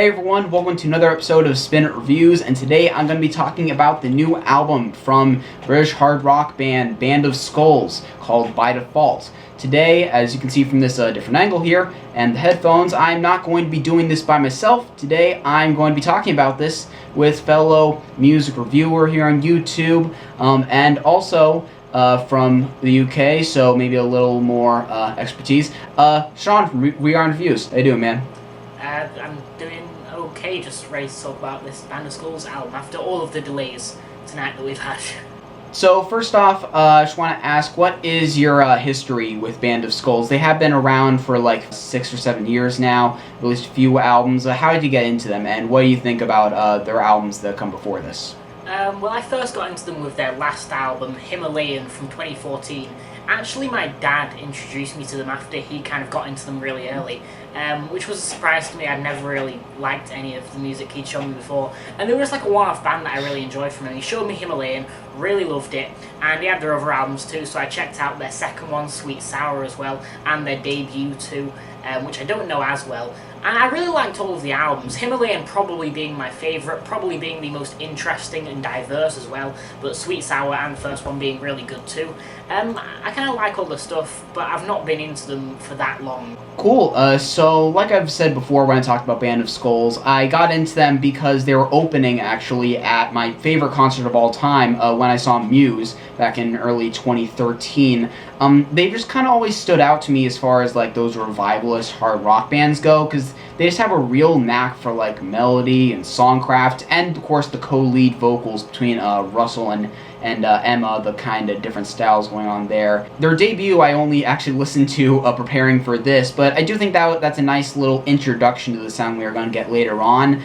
Hey everyone, welcome to another episode of Spin It Reviews, and today I'm going to be talking about the new album from British hard rock band Band of Skulls called By Default. Today, as you can see from this different angle here, and the headphones, I'm not going to be doing this by myself. Today I'm going to be talking about this with fellow music reviewer here on YouTube, and also from the UK, so maybe a little more expertise. Sean from Erounds Reviews. How you doing, man? I'm doing okay, just ready to talk about this Band of Skulls album after all of the delays tonight that we've had. So first off, I just want to ask, what is your history with Band of Skulls? They have been around for like 6 or 7 years now, released a few albums. How did you get into them, and what do you think about their albums that come before this? Well, I first got into them with their last album, Himalayan, from 2014. Actually, my dad introduced me to them after he kind of got into them really early, which was a surprise to me. I'd never really liked any of the music he'd shown me before, and they were just like a one-off band that I really enjoyed from him. He showed me Himalayan, really loved it, and he had their other albums too, so I checked out their second one, Sweet Sour, as well, and their debut too, which I don't know as well. And I really liked all of the albums, Himalayan probably being my favourite, probably being the most interesting and diverse as well, but Sweet Sour and the first one being really good too. I kind of like all the stuff, but I've not been into them for that long. Cool. So like I've said before when I talked about Band of Skulls, I got into them because they were opening actually at my favorite concert of all time when I saw Muse back in early 2013. They just kind of always stood out to me as far as like those revivalist hard rock bands go, because they just have a real knack for like melody and songcraft, and of course the co-lead vocals between Russell and Emma, the kind of different styles going on there. Their debut I only actually listened to preparing for this, but I do think that's a nice little introduction to the sound we are going to get later on.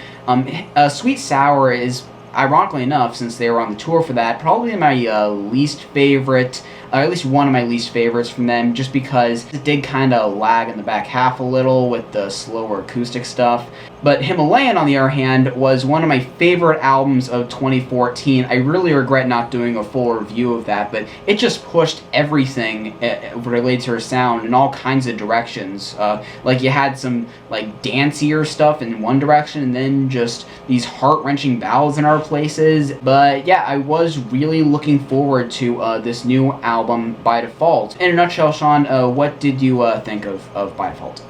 Sweet Sour is, ironically enough, since they were on the tour for that, probably my least favorite, at least one of my least favorites from them, just because it did kind of lag in the back half a little with the slower acoustic stuff. But Himalayan, on the other hand, was one of my favorite albums of 2014. I really regret not doing a full review of that, but it just pushed everything related to her sound in all kinds of directions. Like you had some like dancier stuff in one direction, and then just these heart-wrenching ballads in other places. But yeah, I was really looking forward to this new album, By Default. In a nutshell, Sean, what did you think of By Default?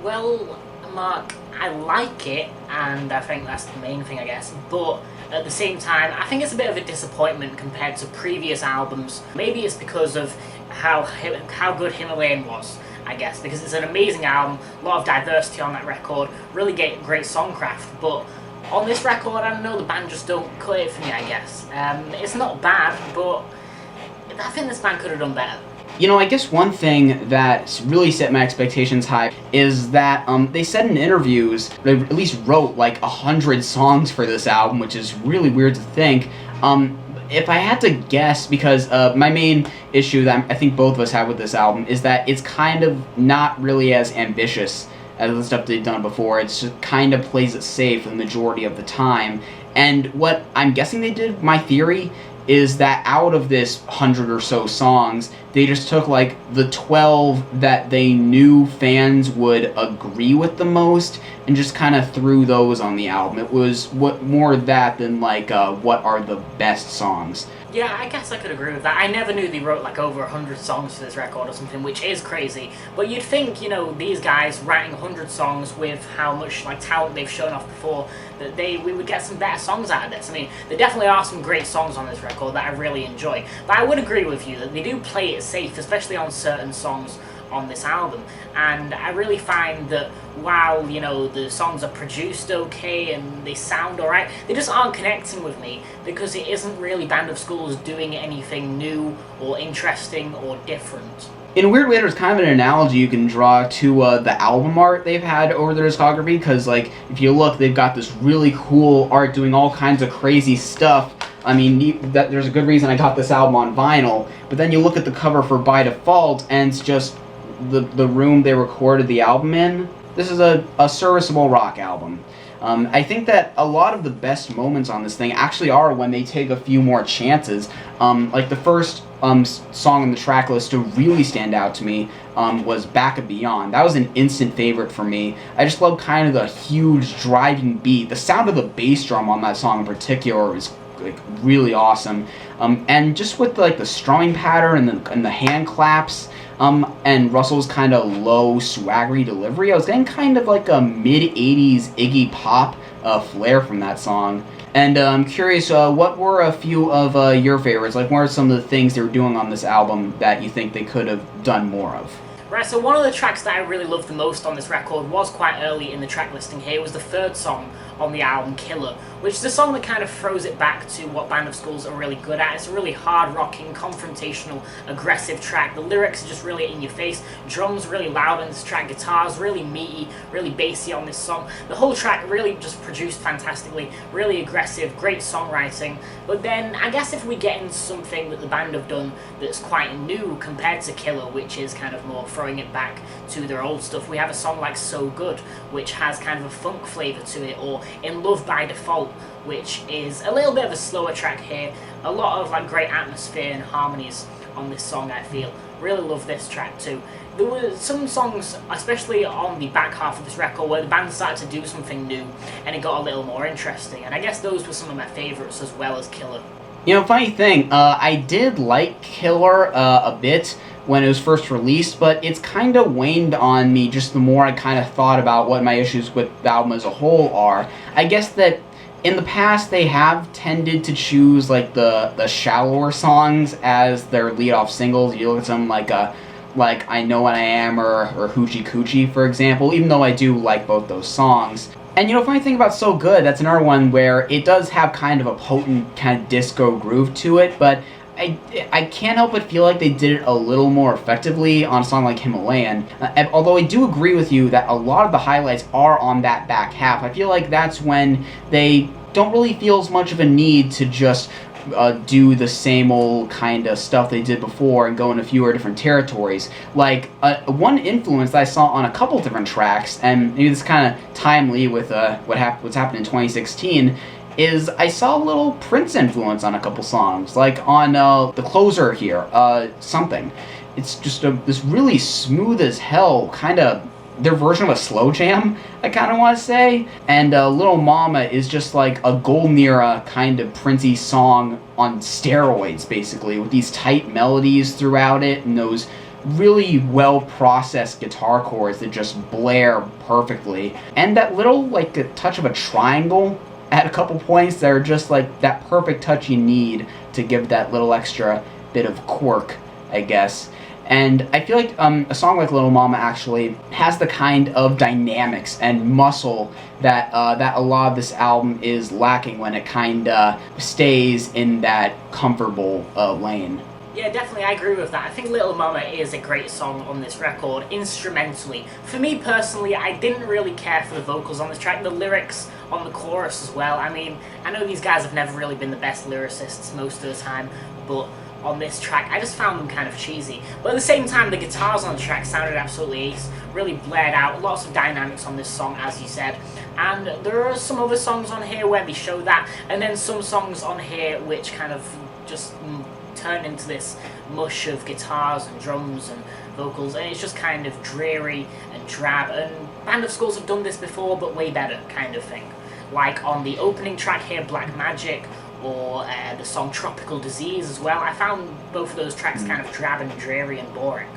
Well, Mark, I like it, and I think that's the main thing, I guess, but at the same time, I think it's a bit of a disappointment compared to previous albums. Maybe it's because of how good Himalayan was, I guess, because it's an amazing album, a lot of diversity on that record, really great songcraft, but on this record, I don't know, the band just don't cut it for me, I guess. It's not bad, but I think this band could have done better. You know, I guess one thing that really set my expectations high is that they said in interviews they at least wrote like 100 songs for this album, which is really weird to think. If I had to guess, because my main issue that I think both of us have with this album is that it's kind of not really as ambitious as the stuff they've done before. It's just kind of plays it safe the majority of the time. And what I'm guessing they did, my theory, is that out of this 100 or so songs, they just took like the 12 that they knew fans would agree with the most and just kind of threw those on the album. It was more that than like what are the best songs. Yeah, I guess I could agree with that. I never knew they wrote like over 100 songs for this record or something, which is crazy. But you'd think, you know, these guys writing 100 songs with how much like talent they've shown off before, that we would get some better songs out of this. I mean, there definitely are some great songs on this record that I really enjoy. But I would agree with you that they do play it safe, especially on certain songs on this album, and I really find that while, you know, the songs are produced okay and they sound alright, they just aren't connecting with me because it isn't really Band of Skulls doing anything new or interesting or different. In a weird way, there's kind of an analogy you can draw to the album art they've had over their discography, because like if you look, they've got this really cool art doing all kinds of crazy stuff. I mean, there's a good reason I got this album on vinyl, but then you look at the cover for By Default, and it's just the room they recorded the album in. This is a serviceable rock album. I think that a lot of the best moments on this thing actually are when they take a few more chances. Like the first song on the track list to really stand out to me was Back and Beyond. That was an instant favorite for me. I just love kind of the huge driving beat. The sound of the bass drum on that song in particular is like really awesome. And just with like the strumming pattern and the hand claps, and Russell's kind of low swaggery delivery, I was getting kind of like a mid-80s Iggy Pop flair from that song. And I'm curious, what were a few of your favorites? Like, what are some of the things they were doing on this album that you think they could have done more of? Right, so one of the tracks that I really loved the most on this record was quite early in the track listing here. It was the third song on the album, Killer, which is a song that kind of throws it back to what Band of Skulls are really good at. It's a really hard-rocking, confrontational, aggressive track. The lyrics are just really in your face. Drums really loud on this track. Guitars really meaty, really bassy on this song. The whole track really just produced fantastically, really aggressive, great songwriting. But then, I guess if we get into something that the band have done that's quite new compared to Killer, which is kind of more throwing it back to their old stuff, we have a song like So Good, which has kind of a funk flavour to it, or In Love by Default, which is a little bit of a slower track here. A lot of like great atmosphere and harmonies on this song, I feel. Really love this track too. There were some songs, especially on the back half of this record, where the band started to do something new and it got a little more interesting, and I guess those were some of my favourites as well as Killer. You know, funny thing, I did like Killer a bit when it was first released, but it's kind of waned on me just the more I kind of thought about what my issues with the album as a whole are. I guess that in the past they have tended to choose like the shallower songs as their lead-off singles. You look at some like I Know What I Am or Hoochie Coochie, for example, even though I do like both those songs. And you know, funny thing about So Good, that's another one where it does have kind of a potent kind of disco groove to it, but I can't help but feel like they did it a little more effectively on a song like Himalayan. Although I do agree with you that a lot of the highlights are on that back half. I feel like that's when they don't really feel as much of a need to just do the same old kind of stuff they did before and go into fewer different territories. Like, one influence that I saw on a couple different tracks, and maybe this is kind of timely with what's happened in 2016, is I saw a little Prince influence on a couple songs. Like on the closer here, Something. It's just this really smooth as hell kind of their version of a slow jam, I kind of want to say. And Little Mama is just like a Golden Era kind of Princey song on steroids, basically, with these tight melodies throughout it and those really well-processed guitar chords that just blare perfectly. And that little, like, a touch of a triangle at a couple points that are just like that perfect touch you need to give that little extra bit of quirk, I guess. And I feel like a song like Little Mama actually has the kind of dynamics and muscle that that a lot of this album is lacking when it kind of stays in that comfortable lane. Yeah, definitely, I agree with that. I think Little Mama is a great song on this record, instrumentally. For me personally, I didn't really care for the vocals on this track, the lyrics on the chorus as well. I mean, I know these guys have never really been the best lyricists most of the time, but on this track, I just found them kind of cheesy. But at the same time, the guitars on the track sounded absolutely ace, really blared out, lots of dynamics on this song, as you said. And there are some other songs on here where they show that, and then some songs on here which kind of just turn into this mush of guitars and drums and vocals, and it's just kind of dreary and drab, and Band of Skulls have done this before, but way better kind of thing. Like on the opening track here, Black Magic, or the song Tropical Disease as well. I found both of those tracks kind of drab and dreary and boring.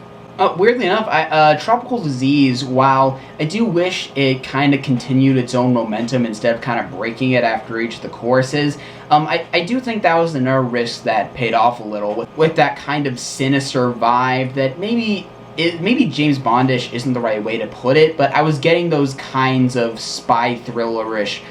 Weirdly enough, Tropical Disease, while I do wish it kind of continued its own momentum instead of kind of breaking it after each of the choruses, I do think that was another risk that paid off a little with that kind of sinister vibe that maybe James Bondish isn't the right way to put it, but I was getting those kinds of spy thriller-ish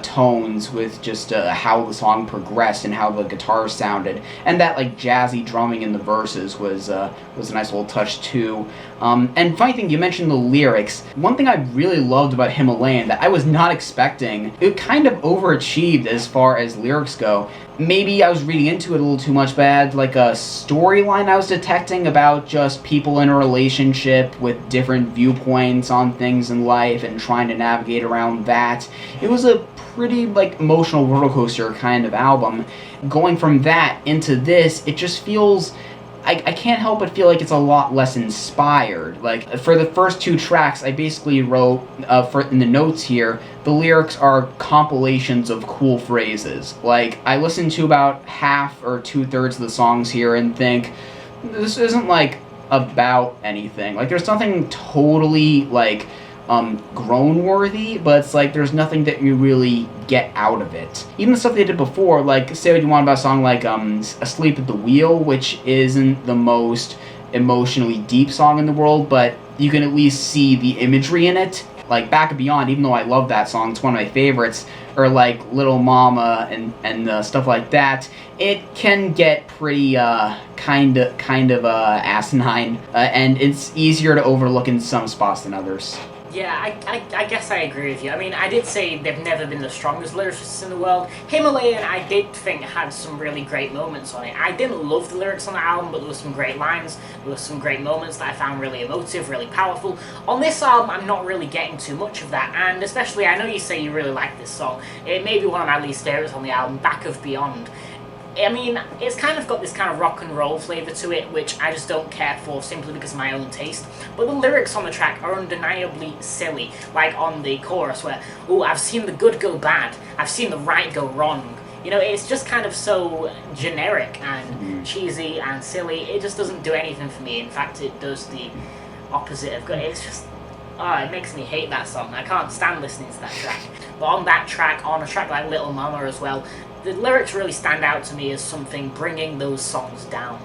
tones with just how the song progressed and how the guitar sounded, and that like jazzy drumming in the verses was a nice little touch too. And funny thing, you mentioned the lyrics. One thing I really loved about Himalayan that I was not expecting, it kind of overachieved as far as lyrics go. Maybe I was reading into it a little too much, but I had like a storyline I was detecting about just people in a relationship with different viewpoints on things in life and trying to navigate around that. It was a pretty like emotional roller coaster kind of album. Going from that into this, it just feels, I can't help but feel like it's a lot less inspired. Like, for the first two tracks, I basically wrote, in the notes here, the lyrics are compilations of cool phrases. Like, I listened to about half or two-thirds of the songs here and think, this isn't, like, about anything. Like, there's nothing totally, like, groan-worthy, but it's like there's nothing that you really get out of it. Even the stuff they did before, like, say what you want about a song like Asleep at the Wheel, which isn't the most emotionally deep song in the world, but you can at least see the imagery in it. Like, Back and Beyond, even though I love that song, it's one of my favorites, or like Little Mama and stuff like that, it can get pretty kind of asinine, and it's easier to overlook in some spots than others. Yeah, I guess I agree with you. I mean, I did say they've never been the strongest lyricists in the world. Himalayan, I did think, had some really great moments on it. I didn't love the lyrics on the album, but there were some great lines, there were some great moments that I found really emotive, really powerful. On this album, I'm not really getting too much of that, and especially, I know you say you really like this song. It may be one of my least favorites on the album, Back of Beyond. I mean, it's kind of got this kind of rock and roll flavour to it, which I just don't care for simply because of my own taste. But the lyrics on the track are undeniably silly, like on the chorus where, "Oh, I've seen the good go bad, I've seen the right go wrong." You know, it's just kind of so generic and cheesy and silly. It just doesn't do anything for me. In fact, it does the opposite of good. It's just, it makes me hate that song. I can't stand listening to that track. But on that track, on a track like Little Mama as well, the lyrics really stand out to me as something bringing those songs down.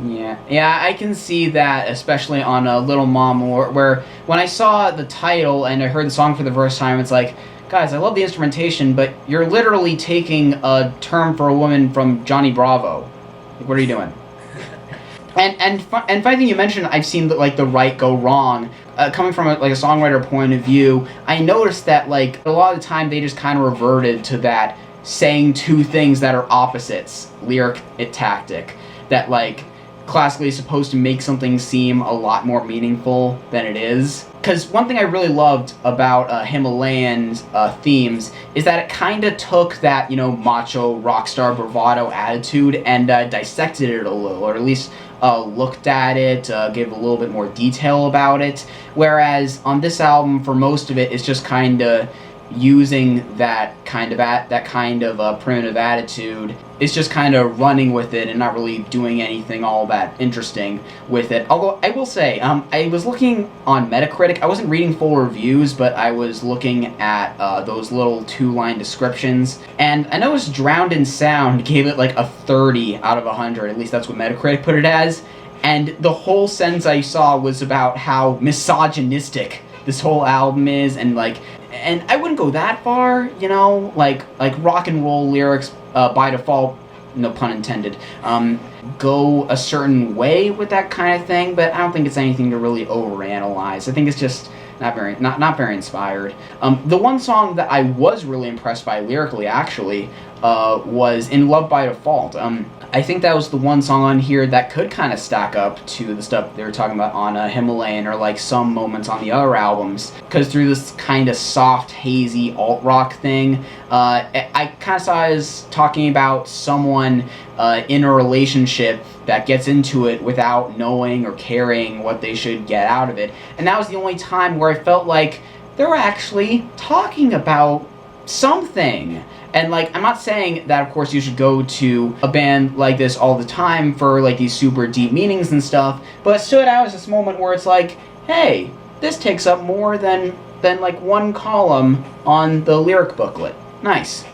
Yeah, I can see that, especially on Little Mama, where when I saw the title and I heard the song for the first time, it's like, guys, I love the instrumentation, but you're literally taking a term for a woman from Johnny Bravo. Like, what are you doing? And funny thing you mentioned, I've seen the right go wrong. Coming from a songwriter point of view, I noticed that like a lot of the time they just kind of reverted to that saying two things that are opposites lyric tactic that like classically is supposed to make something seem a lot more meaningful than it is. Because one thing I really loved about Himalayan's themes is that it kind of took that, macho rock star bravado attitude and dissected it a little, or at least looked at it, gave a little bit more detail about it. Whereas on this album, for most of it, it's just kind of using that kind of primitive attitude. It's just kind of running with it and not really doing anything all that interesting with it. Although I will say, I was looking on Metacritic. I wasn't reading full reviews, but I was looking at those little 2-line descriptions, and I noticed Drowned in Sound gave it like a 30 out of 100. At least that's what Metacritic put it as. And the whole sentence I saw was about how misogynistic this whole album is, and I wouldn't go that far, like rock and roll lyrics by default, no pun intended, go a certain way with that kind of thing, but I don't think it's anything to really overanalyze. I think it's just not very inspired. The one song that I was really impressed by lyrically, actually, was In Love by Default. I think that was the one song on here that could kind of stack up to the stuff they were talking about on Himalayan, or like some moments on the other albums, because through this kind of soft, hazy alt-rock thing, I kind of saw it as talking about someone in a relationship that gets into it without knowing or caring what they should get out of it. And that was the only time where I felt like they were actually talking about something. And I'm not saying that of course you should go to a band like this all the time for these super deep meanings and stuff, but it stood out as this moment where it's like, hey, this takes up more than one column on the lyric booklet. Nice.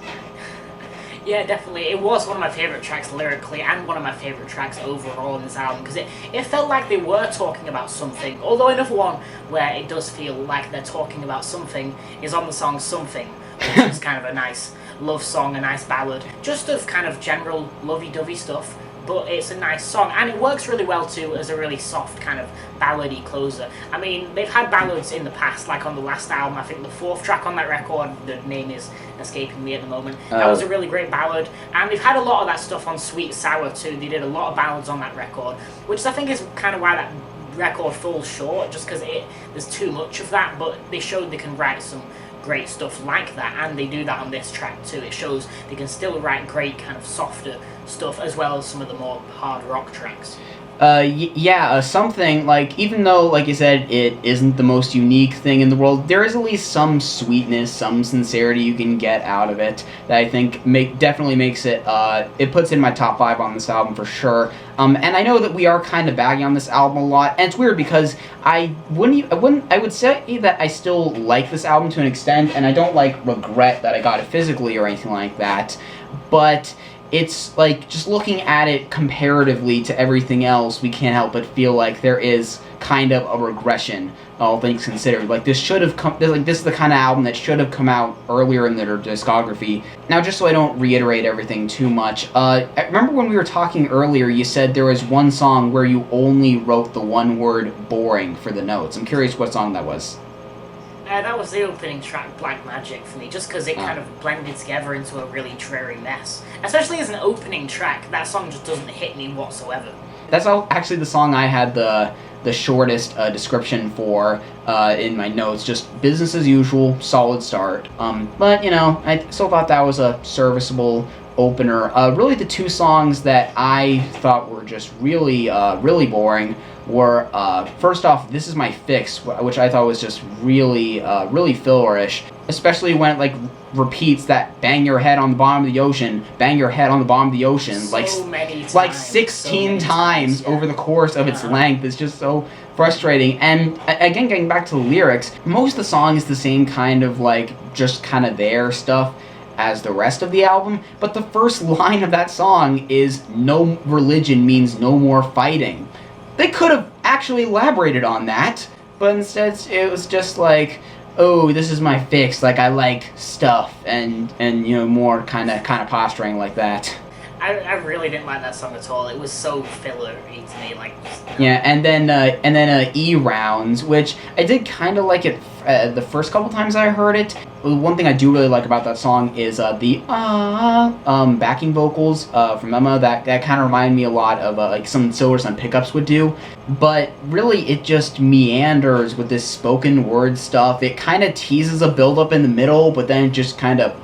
Yeah, definitely. It was one of my favourite tracks lyrically, and one of my favourite tracks overall in this album, because it felt like they were talking about something. Although another one where it does feel like they're talking about something is on the song Something, which is kind of a nice love song, a nice ballad, just of kind of general lovey-dovey stuff. But it's a nice song, and it works really well too as a really soft kind of ballady closer. I mean, they've had ballads in the past, like on the last album, I think the 4th track on that record, the name is escaping me at the moment, that was a really great ballad, and they've had a lot of that stuff on Sweet Sour too. They did a lot of ballads on that record, which I think is kind of why that record falls short, just because there's too much of that, but they showed they can write some great stuff like that, and they do that on this track too. It shows they can still write great kind of softer stuff as well as some of the more hard rock tracks. Something like, even though, like you said, it isn't the most unique thing in the world, there is at least some sweetness, some sincerity you can get out of it that I think definitely makes it, it puts it in my top 5 on this album for sure. And I know that we are kind of bagging on this album a lot, and it's weird because I would say that I still like this album to an extent, and I don't like regret that I got it physically or anything like that, but it's like, just looking at it comparatively to everything else, we can't help but feel like there is kind of a regression, all things considered. Like, this should have come, like, this is the kind of album that should have come out earlier in their discography. Now, just so I don't reiterate everything too much, I remember when we were talking earlier, you said there was one song where you only wrote the one word boring for the notes. I'm curious what song that was. That was the opening track, Black Magic, for me, just because it kind of blended together into a really dreary mess. Especially as an opening track, that song just doesn't hit me whatsoever. That's actually the song I had the shortest description for in my notes. Just business as usual, solid start. But, you know, I still thought that was a serviceable opener. Really, the 2 songs that I thought were just really, really boring were, first off, This Is My Fix, which I thought was just really, really fillerish, especially when it, like, repeats that bang your head on the bottom of the ocean, bang your head on the bottom of the ocean, so many times, like 16 times over the course of its length. It's just so frustrating. And again, getting back to the lyrics, most of the song is the same kind of, like, just kind of there stuff as the rest of the album, but the first line of that song is, "No religion means no more fighting." They could have actually elaborated on that, but instead it was just like, "Oh, this is my fix, like, I like stuff," and you know, more kind of posturing like that. I really didn't like that song at all. It was so filler-y to me, like. Yeah, and then Erounds, which I did kind of like it the first couple times I heard it. One thing I do really like about that song is the backing vocals from Emma. That kind of reminded me a lot of like some Silver Sun pickups would do. But really, it just meanders with this spoken word stuff. It kind of teases a build-up in the middle, but then it just kind of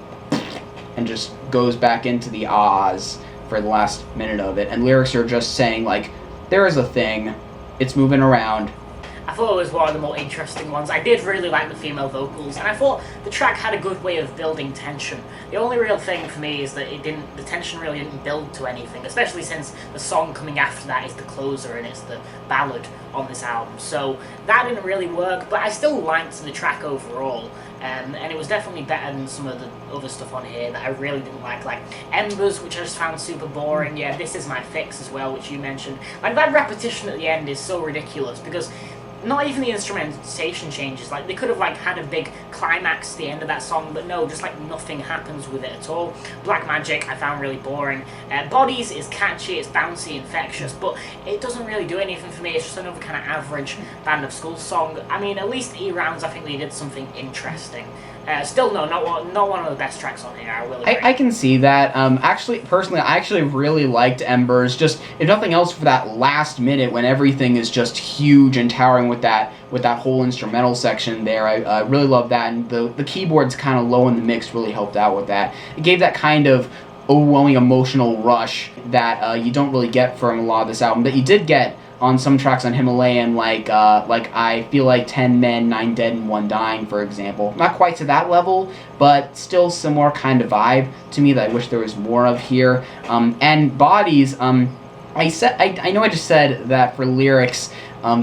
and just goes back into the ahs for the last minute of it. And lyrics are just saying, like, there is a thing, it's moving around. I thought it was one of the more interesting ones. I did really like the female vocals, and I thought the track had a good way of building tension. The only real thing for me is that the tension really didn't build to anything, especially since the song coming after that is the closer and it's the ballad on this album. So that didn't really work, but I still liked the track overall. And it was definitely better than some of the other stuff on here that I really didn't like Embers, which I just found super boring. Yeah, This Is My Fix as well, which you mentioned. Like, that repetition at the end is so ridiculous, because not even the instrumentation changes. Like, they could have, like, had a big climax at the end of that song, but no, just, like, nothing happens with it at all. Black Magic I found really boring. Bodies is catchy, it's bouncy, infectious, but it doesn't really do anything for me. It's just another kind of average Band of Skulls song. I mean, at least Erounds, I think they did something interesting. Still, no, not one of the best tracks on here, I will agree. I can see that. Actually, personally, I actually really liked Embers. Just, if nothing else, for that last minute when everything is just huge and towering with that whole instrumental section there. I really love that, and the keyboards kind of low in the mix really helped out with that. It gave that kind of overwhelming emotional rush that you don't really get from a lot of this album, that you did get on some tracks on Himalayan, like I Feel Like 10 Men, 9 Dead and 1 Dying, for example. Not quite to that level, but still similar kind of vibe to me that I wish there was more of here. And Bodies, I know I just said that for lyrics,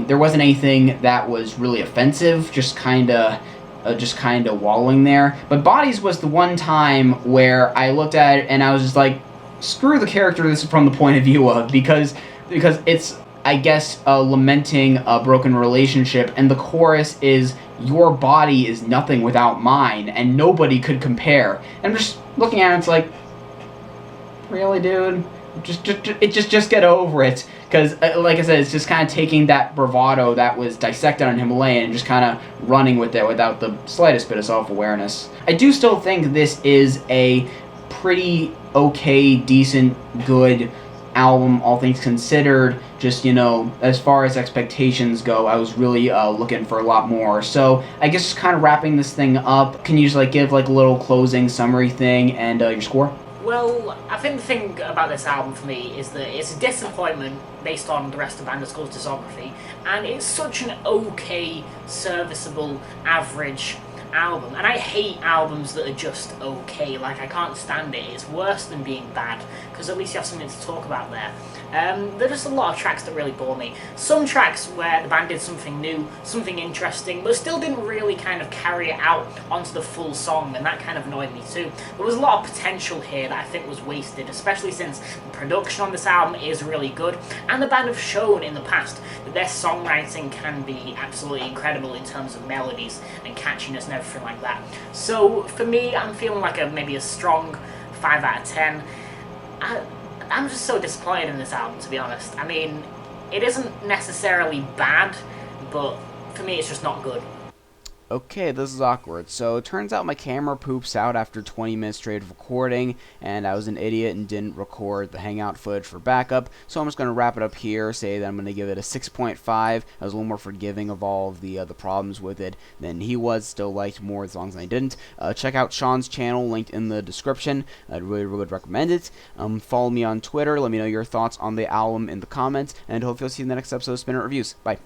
there wasn't anything that was really offensive, just kind of wallowing there. But Bodies was the one time where I looked at it and I was just like, screw the character this is from the point of view of, because it's, I guess, lamenting a broken relationship, and the chorus is your body is nothing without mine, and nobody could compare. And I'm just looking at it, it's like, really, dude? Just get over it. Because, like I said, it's just kind of taking that bravado that was dissected on Himalayan and just kind of running with it without the slightest bit of self-awareness. I do still think this is a pretty okay, decent, good album, all things considered. Just, as far as expectations go, I was really looking for a lot more. So I guess just kind of wrapping this thing up, can you just give a little closing summary thing and your score? Well, I think the thing about this album for me is that it's a disappointment based on the rest of Band of Skulls' discography, and it's such an okay, serviceable, average album. And I hate albums that are just okay. I can't stand it. It's worse than being bad, because at least you have something to talk about there. There are just a lot of tracks that really bore me. Some tracks where the band did something new, something interesting, but still didn't really kind of carry it out onto the full song, and that kind of annoyed me too. There was a lot of potential here that I think was wasted, especially since the production on this album is really good, and the band have shown in the past that their songwriting can be absolutely incredible in terms of melodies and catchiness and everything like that. So for me, I'm feeling maybe a strong 5 out of 10. I'm just so disappointed in this album, to be honest. I mean, it isn't necessarily bad, but for me it's just not good. Okay, this is awkward. So it turns out my camera poops out after 20 minutes straight of recording, and I was an idiot and didn't record the Hangout footage for backup, so I'm just going to wrap it up here, say that I'm going to give it a 6.5. I was a little more forgiving of all of the problems with it than he was, still liked more as long as I didn't. Check out Sean's channel, linked in the description. I'd really would recommend it. Follow me on Twitter, let me know your thoughts on the album in the comments, and hopefully I'll see you in the next episode of Spinner Reviews. Bye.